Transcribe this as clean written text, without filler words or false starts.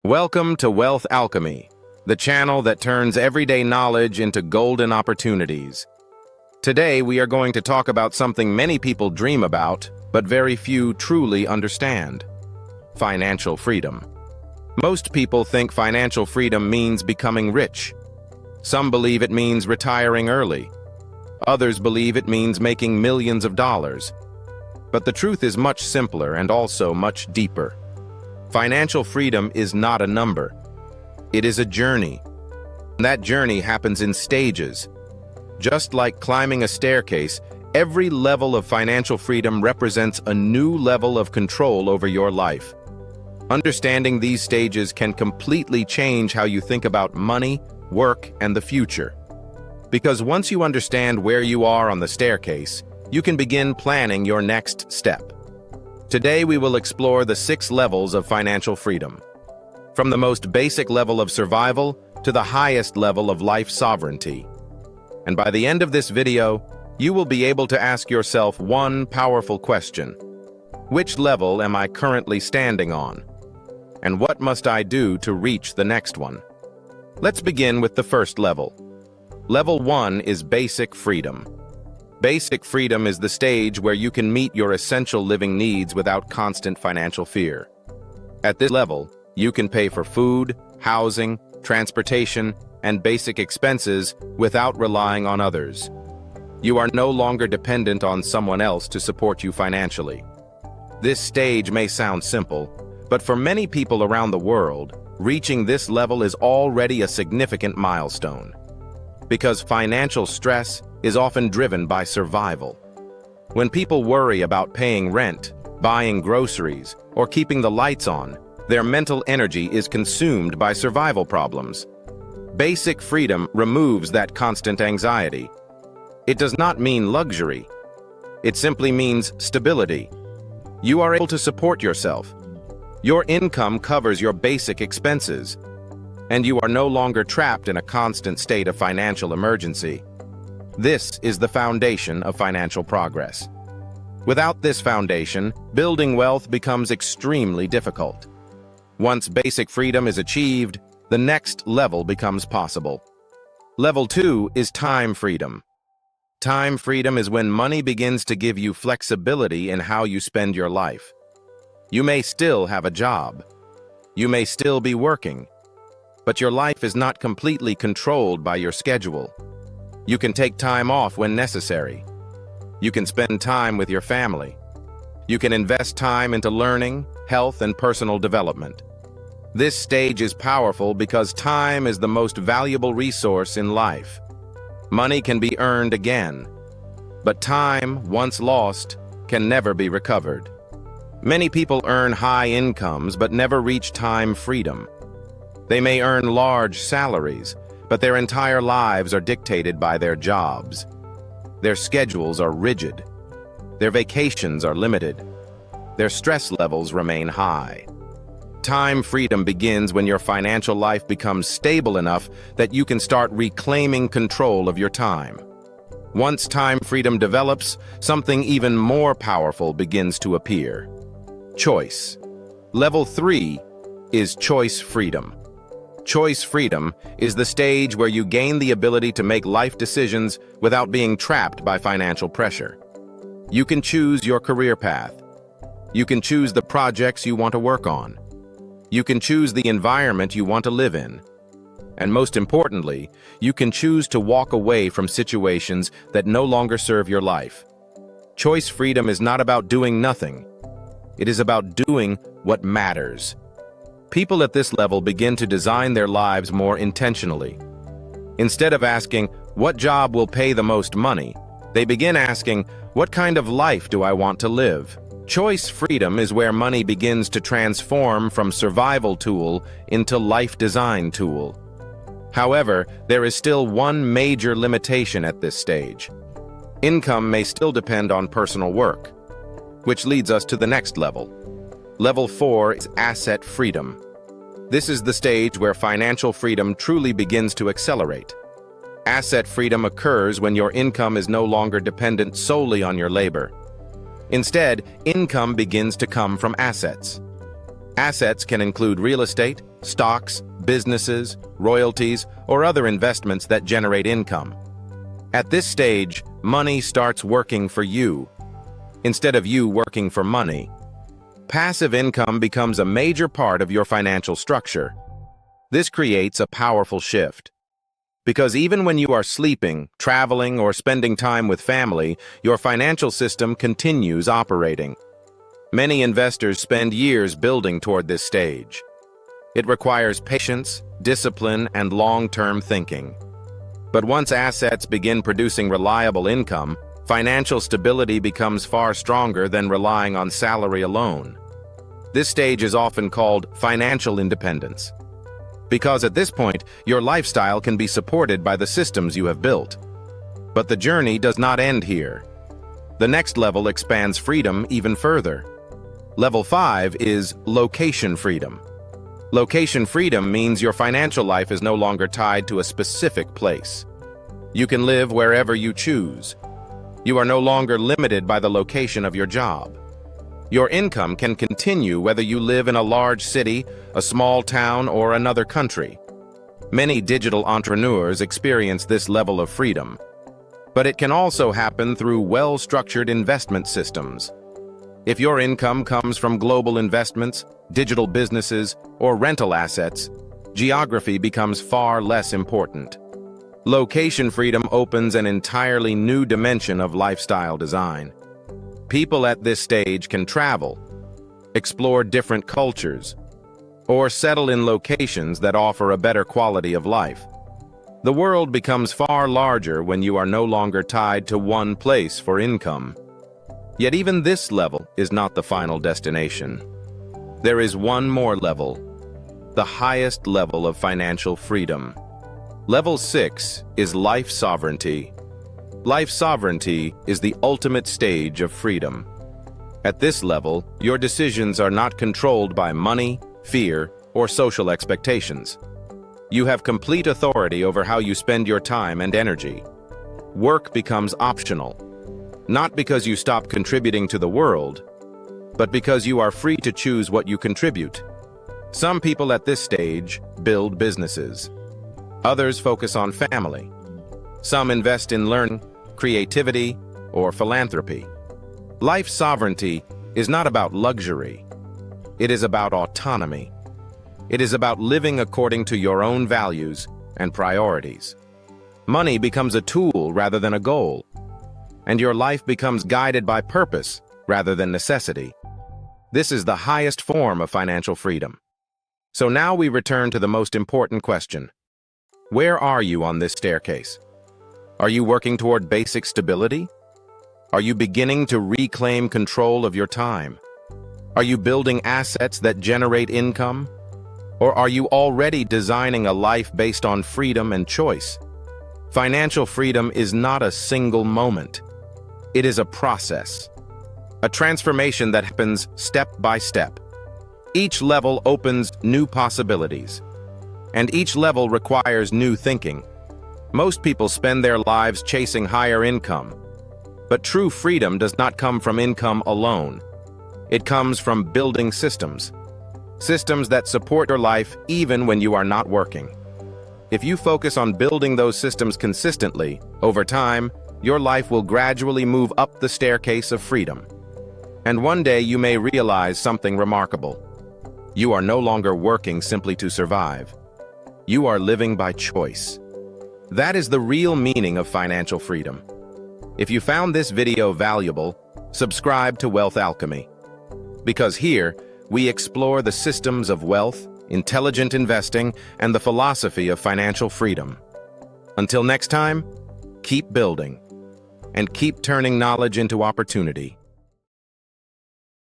Welcome to Wealth Alchemy, the channel that turns everyday knowledge into golden opportunities. Today, we are going to talk about something many people dream about, but very few truly understand: financial freedom. Most people think financial freedom means becoming rich. Some believe it means retiring early. Others believe it means making millions of dollars. But the truth is much simpler and also much deeper. Financial freedom is not a number. It is a journey. That journey happens in stages. Just like climbing a staircase, every level of financial freedom represents a new level of control over your life. Understanding these stages can completely change how you think about money, work, and the future. Because once you understand where you are on the staircase, you can begin planning your next step. Today we will explore the 6 levels of financial freedom, from the most basic level of survival to the highest level of life sovereignty. And by the end of this video, you will be able to ask yourself one powerful question: which level am I currently standing on? And what must I do to reach the next one? Let's begin with the first level. Level 1 is basic freedom. Basic freedom is the stage where you can meet your essential living needs without constant financial fear. At this level, you can pay for food, housing, transportation, and basic expenses without relying on others. You are no longer dependent on someone else to support you financially. This stage may sound simple, but for many people around the world, reaching this level is already a significant milestone. Because financial stress is often driven by survival. When people worry about paying rent, buying groceries, or keeping the lights on, their mental energy is consumed by survival problems. Basic freedom removes that constant anxiety. It does not mean luxury. It simply means stability. You are able to support yourself. Your income covers your basic expenses, and you are no longer trapped in a constant state of financial emergency. This is the foundation of financial progress. Without this foundation, building wealth becomes extremely difficult. Once basic freedom is achieved, the next level becomes possible. Level 2 is time freedom. Time freedom is when money begins to give you flexibility in how you spend your life. You may still have a job. You may still be working. But your life is not completely controlled by your schedule. You can take time off when necessary. You can spend time with your family. You can invest time into learning, health, and personal development. This stage is powerful because time is the most valuable resource in life. Money can be earned again, but time, once lost, can never be recovered. Many people earn high incomes but never reach time freedom. They may earn large salaries, but their entire lives are dictated by their jobs. Their schedules are rigid. Their vacations are limited. Their stress levels remain high. Time freedom begins when your financial life becomes stable enough that you can start reclaiming control of your time. Once time freedom develops, something even more powerful begins to appear: choice. Level 3 is choice freedom. Choice freedom is the stage where you gain the ability to make life decisions without being trapped by financial pressure. You can choose your career path. You can choose the projects you want to work on. You can choose the environment you want to live in. And most importantly, you can choose to walk away from situations that no longer serve your life. Choice freedom is not about doing nothing. It is about doing what matters. People at this level begin to design their lives more intentionally. Instead of asking, "What job will pay the most money?" they begin asking, "What kind of life do I want to live?" Choice freedom is where money begins to transform from survival tool into life design tool. However, there is still one major limitation at this stage. Income may still depend on personal work, which leads us to the next level. Level 4 is asset freedom. This is the stage where financial freedom truly begins to accelerate. Asset freedom occurs when your income is no longer dependent solely on your labor. Instead, income begins to come from assets. Assets can include real estate, stocks, businesses, royalties, or other investments that generate income. At this stage, money starts working for you, instead of you working for money. Passive income becomes a major part of your financial structure. This creates a powerful shift. Because even when you are sleeping, traveling, or spending time with family, your financial system continues operating. Many investors spend years building toward this stage. It requires patience, discipline, and long-term thinking. But once assets begin producing reliable income, financial stability becomes far stronger than relying on salary alone. This stage is often called financial independence, because at this point, your lifestyle can be supported by the systems you have built. But the journey does not end here. The next level expands freedom even further. Level 5 is location freedom. Location freedom means your financial life is no longer tied to a specific place. You can live wherever you choose. You are no longer limited by the location of your job. Your income can continue whether you live in a large city, a small town, or another country. Many digital entrepreneurs experience this level of freedom. But it can also happen through well-structured investment systems. If your income comes from global investments, digital businesses, or rental assets, geography becomes far less important. Location freedom opens an entirely new dimension of lifestyle design. People at this stage can travel, explore different cultures, or settle in locations that offer a better quality of life. The world becomes far larger when you are no longer tied to one place for income. Yet even this level is not the final destination. There is one more level, the highest level of financial freedom. Level 6 is life sovereignty. Life sovereignty is the ultimate stage of freedom. At this level, your decisions are not controlled by money, fear, or social expectations. You have complete authority over how you spend your time and energy. Work becomes optional, not because you stop contributing to the world, but because you are free to choose what you contribute. Some people at this stage build businesses. Others focus on family. Some invest in learning, creativity, or philanthropy. Life sovereignty is not about luxury. It is about autonomy. It is about living according to your own values and priorities. Money becomes a tool rather than a goal, and your life becomes guided by purpose rather than necessity. This is the highest form of financial freedom. So now we return to the most important question. Where are you on this staircase? Are you working toward basic stability? Are you beginning to reclaim control of your time? Are you building assets that generate income? Or are you already designing a life based on freedom and choice? Financial freedom is not a single moment. It is a process, a transformation that happens step by step. Each level opens new possibilities, and each level requires new thinking. Most people spend their lives chasing higher income, but true freedom does not come from income alone. It comes from building systems that support your life even when you are not working. If you focus on building those systems consistently, over time, your life will gradually move up the staircase of freedom. And one day you may realize something remarkable. You are no longer working simply to survive. You are living by choice. That is the real meaning of financial freedom. If you found this video valuable, subscribe to Wealth Alchemy. Because here, we explore the systems of wealth, intelligent investing, and the philosophy of financial freedom. Until next time, keep building and keep turning knowledge into opportunity.